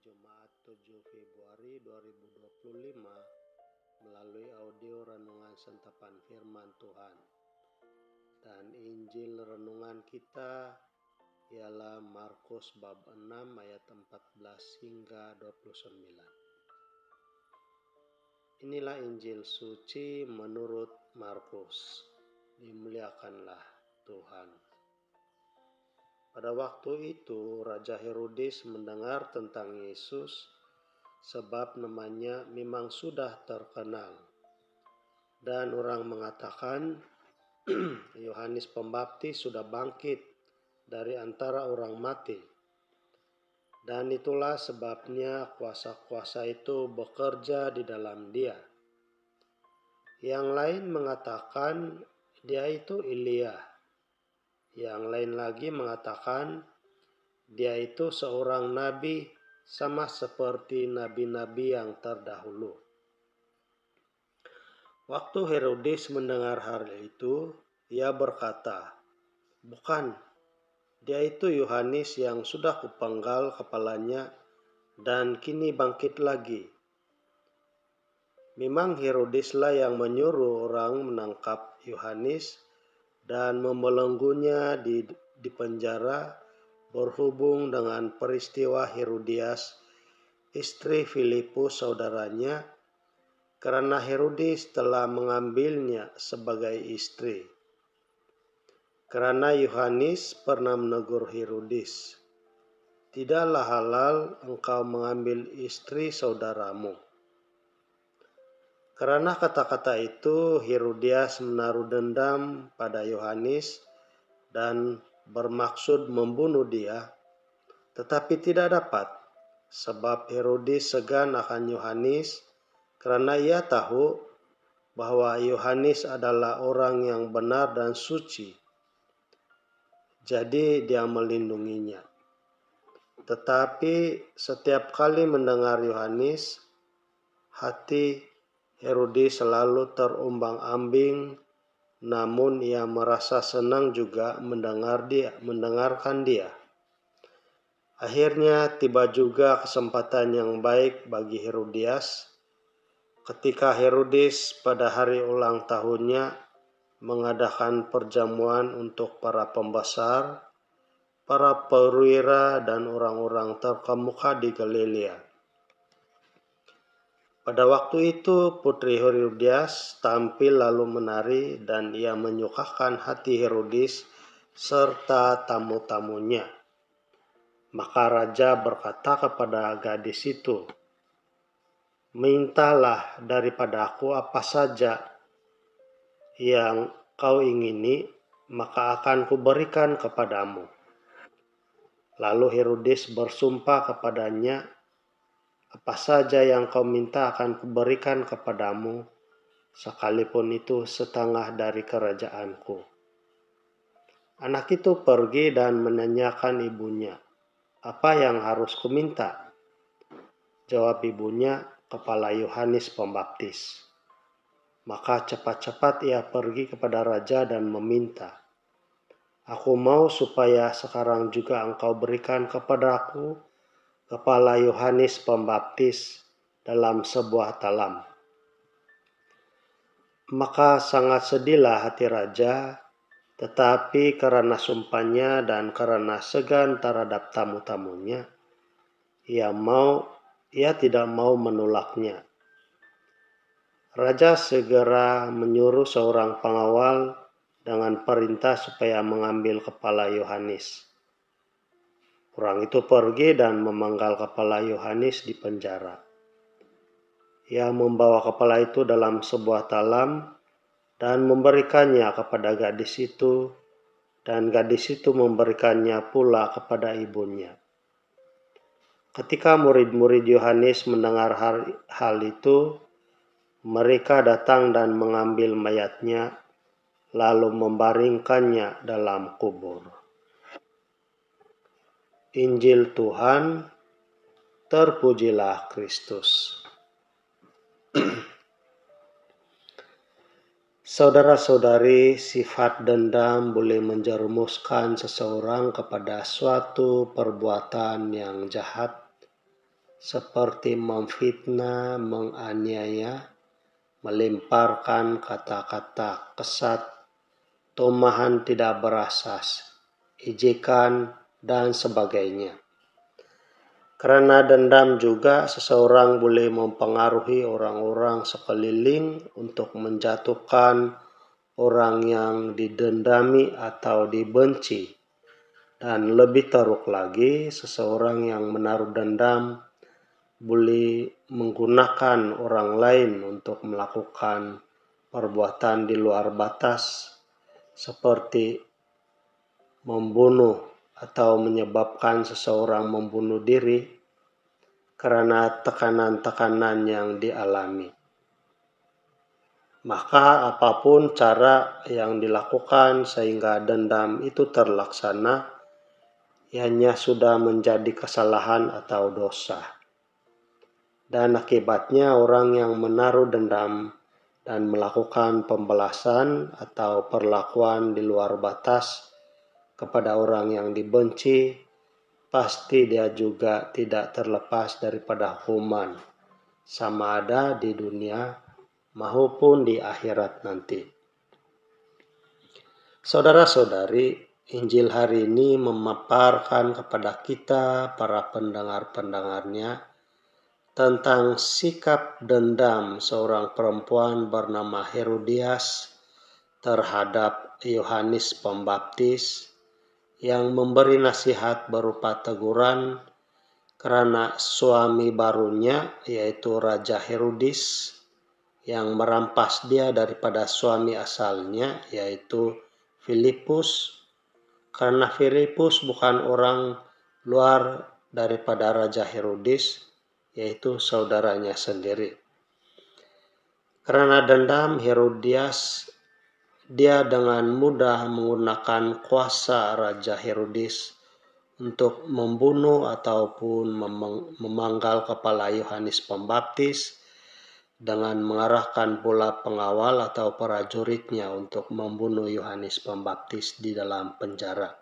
Jumat 7 Februari 2025 melalui audio renungan santapan firman Tuhan. Dan Injil renungan kita ialah Markus bab 6 ayat 14 hingga 29. Inilah Injil suci menurut Markus. Dimuliakanlah Tuhan. Pada waktu itu, Raja Herodes mendengar tentang Yesus sebab namanya memang sudah terkenal. Dan orang mengatakan Yohanes Pembaptis sudah bangkit dari antara orang mati. Dan itulah sebabnya kuasa-kuasa itu bekerja di dalam dia. Yang lain mengatakan dia itu Elia. Yang lain lagi mengatakan dia itu seorang nabi sama seperti nabi-nabi yang terdahulu. Waktu Herodes mendengar hal itu, ia berkata, "Bukan, dia itu Yohanes yang sudah kupenggal kepalanya dan kini bangkit lagi." Memang Herodeslah yang menyuruh orang menangkap Yohanes dan membelenggunya di penjara berhubung dengan peristiwa Herodias, istri Filipus saudaranya, karena Herodes telah mengambilnya sebagai istri. Karena Yohanes pernah menegur Herodes, "Tidaklah halal engkau mengambil istri saudaramu." Karena kata-kata itu, Herodias menaruh dendam pada Yohanes dan bermaksud membunuh dia, tetapi tidak dapat, sebab Herodes segan akan Yohanes karena ia tahu bahwa Yohanes adalah orang yang benar dan suci. Jadi dia melindunginya. Tetapi setiap kali mendengar Yohanes, hati Herodes selalu terombang-ambing, namun ia merasa senang juga mendengarkan dia. Akhirnya tiba juga kesempatan yang baik bagi Herodias ketika Herodes pada hari ulang tahunnya mengadakan perjamuan untuk para pembesar, para perwira dan orang-orang terkemuka di Galilea. Pada waktu itu putri Herodias tampil lalu menari dan ia menyukakan hati Herodes serta tamu-tamunya. Maka raja berkata kepada gadis itu, "Mintalah daripada aku apa saja yang kau ingini, maka akan kuberikan kepadamu." Lalu Herodes bersumpah kepadanya, "Apa saja yang kau minta akan kuberikan kepadamu, sekalipun itu setengah dari kerajaanku." Anak itu pergi dan menanyakan ibunya, "Apa yang harus kuminta?" Jawab ibunya, "Kepala Yohanes Pembaptis." Maka cepat-cepat ia pergi kepada raja dan meminta, "Aku mau supaya sekarang juga engkau berikan kepadaku kepala Yohanes Pembaptis dalam sebuah talam." Maka sangat sedihlah hati raja, tetapi karena sumpahnya dan karena segan terhadap tamu-tamunya, ia tidak mau menolaknya. Raja segera menyuruh seorang pengawal dengan perintah supaya mengambil kepala Yohanes. Orang itu pergi dan memenggal kepala Yohanes di penjara. Ia membawa kepala itu dalam sebuah talam dan memberikannya kepada gadis itu, dan gadis itu memberikannya pula kepada ibunya. Ketika murid-murid Yohanes mendengar hal itu, mereka datang dan mengambil mayatnya, lalu membaringkannya dalam kubur. Injil Tuhan, terpujilah Kristus. Saudara-saudari, sifat dendam boleh menjerumuskan seseorang kepada suatu perbuatan yang jahat, seperti memfitnah, menganiaya, melemparkan kata-kata kesat, tomahan tidak berasas, ejekan, dan sebagainya. Karena dendam juga seseorang boleh mempengaruhi orang-orang sekeliling untuk menjatuhkan orang yang didendami atau dibenci. Dan lebih teruk lagi, seseorang yang menaruh dendam boleh menggunakan orang lain untuk melakukan perbuatan di luar batas seperti membunuh atau menyebabkan seseorang membunuh diri karena tekanan-tekanan yang dialami. Maka apapun cara yang dilakukan sehingga dendam itu terlaksana, ianya sudah menjadi kesalahan atau dosa. Dan akibatnya orang yang menaruh dendam dan melakukan pembalasan atau perlakuan di luar batas kepada orang yang dibenci, pasti dia juga tidak terlepas daripada hukuman, sama ada di dunia maupun di akhirat nanti. Saudara-saudari, Injil hari ini memaparkan kepada kita, para pendengar-pendengarnya, tentang sikap dendam seorang perempuan bernama Herodias terhadap Yohanes Pembaptis yang memberi nasihat berupa teguran karena suami barunya yaitu Raja Herodes yang merampas dia daripada suami asalnya yaitu Filipus, karena Filipus bukan orang luar daripada Raja Herodes, yaitu saudaranya sendiri. Karena dendam Herodias, dia dengan mudah menggunakan kuasa Raja Herodes untuk membunuh ataupun memanggal kepala Yohanes Pembaptis dengan mengarahkan pula pengawal atau prajuritnya untuk membunuh Yohanes Pembaptis di dalam penjara.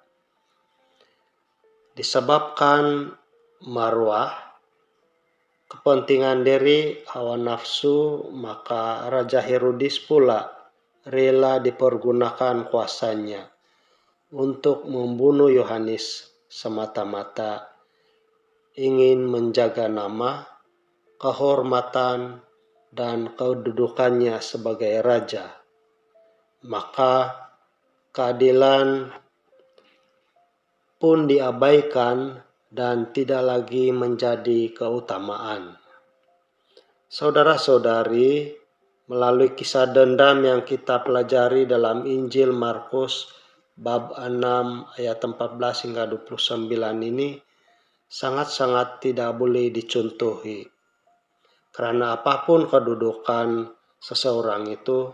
Disebabkan marwah, kepentingan diri, hawa nafsu, maka Raja Herodes pula rela dipergunakan kuasanya untuk membunuh Yohanes semata-mata ingin menjaga nama, kehormatan, dan kedudukannya sebagai raja. Maka keadilan pun diabaikan dan tidak lagi menjadi keutamaan. Saudara-saudari, melalui kisah dendam yang kita pelajari dalam Injil Markus bab 6 ayat 14 hingga 29 ini sangat-sangat tidak boleh dicontohi. Karena apapun kedudukan seseorang itu,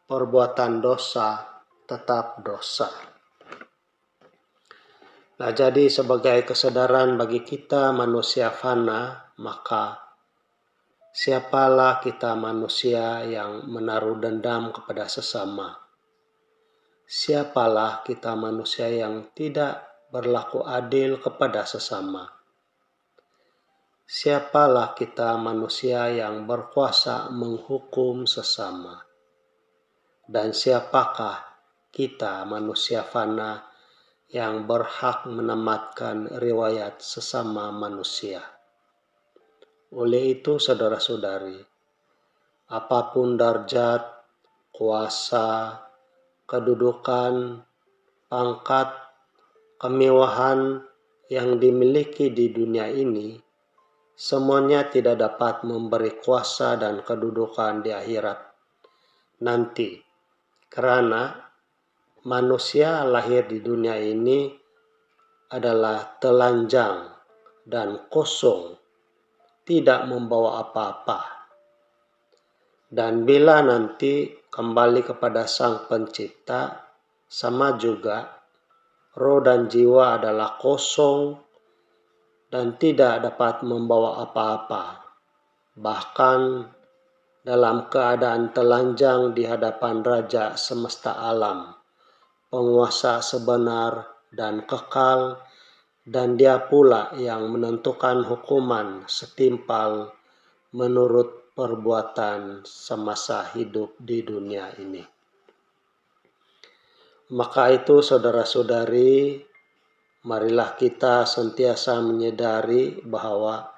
perbuatan dosa tetap dosa. Nah, jadi sebagai kesadaran bagi kita manusia fana, maka siapalah kita manusia yang menaruh dendam kepada sesama? Siapalah kita manusia yang tidak berlaku adil kepada sesama? Siapalah kita manusia yang berkuasa menghukum sesama? Dan siapakah kita manusia fana yang berhak menamatkan riwayat sesama manusia? Oleh itu, saudara-saudari, apapun darjat, kuasa, kedudukan, pangkat, kemewahan yang dimiliki di dunia ini, semuanya tidak dapat memberi kuasa dan kedudukan di akhirat nanti. Karena manusia lahir di dunia ini adalah telanjang dan kosong, tidak membawa apa-apa. Dan bila nanti kembali kepada Sang Pencipta, sama juga roh dan jiwa adalah kosong dan tidak dapat membawa apa-apa. Bahkan dalam keadaan telanjang di hadapan Raja semesta alam, penguasa sebenar dan kekal dan Dia pula yang menentukan hukuman setimpal menurut perbuatan semasa hidup di dunia ini. Maka itu saudara-saudari, marilah kita sentiasa menyadari bahwa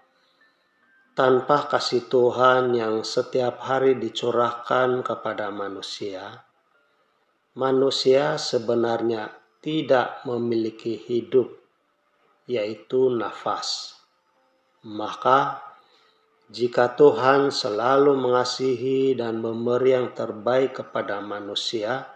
tanpa kasih Tuhan yang setiap hari dicurahkan kepada manusia, manusia sebenarnya tidak memiliki hidup, yaitu nafas. Maka jika Tuhan selalu mengasihi dan memberi yang terbaik kepada manusia,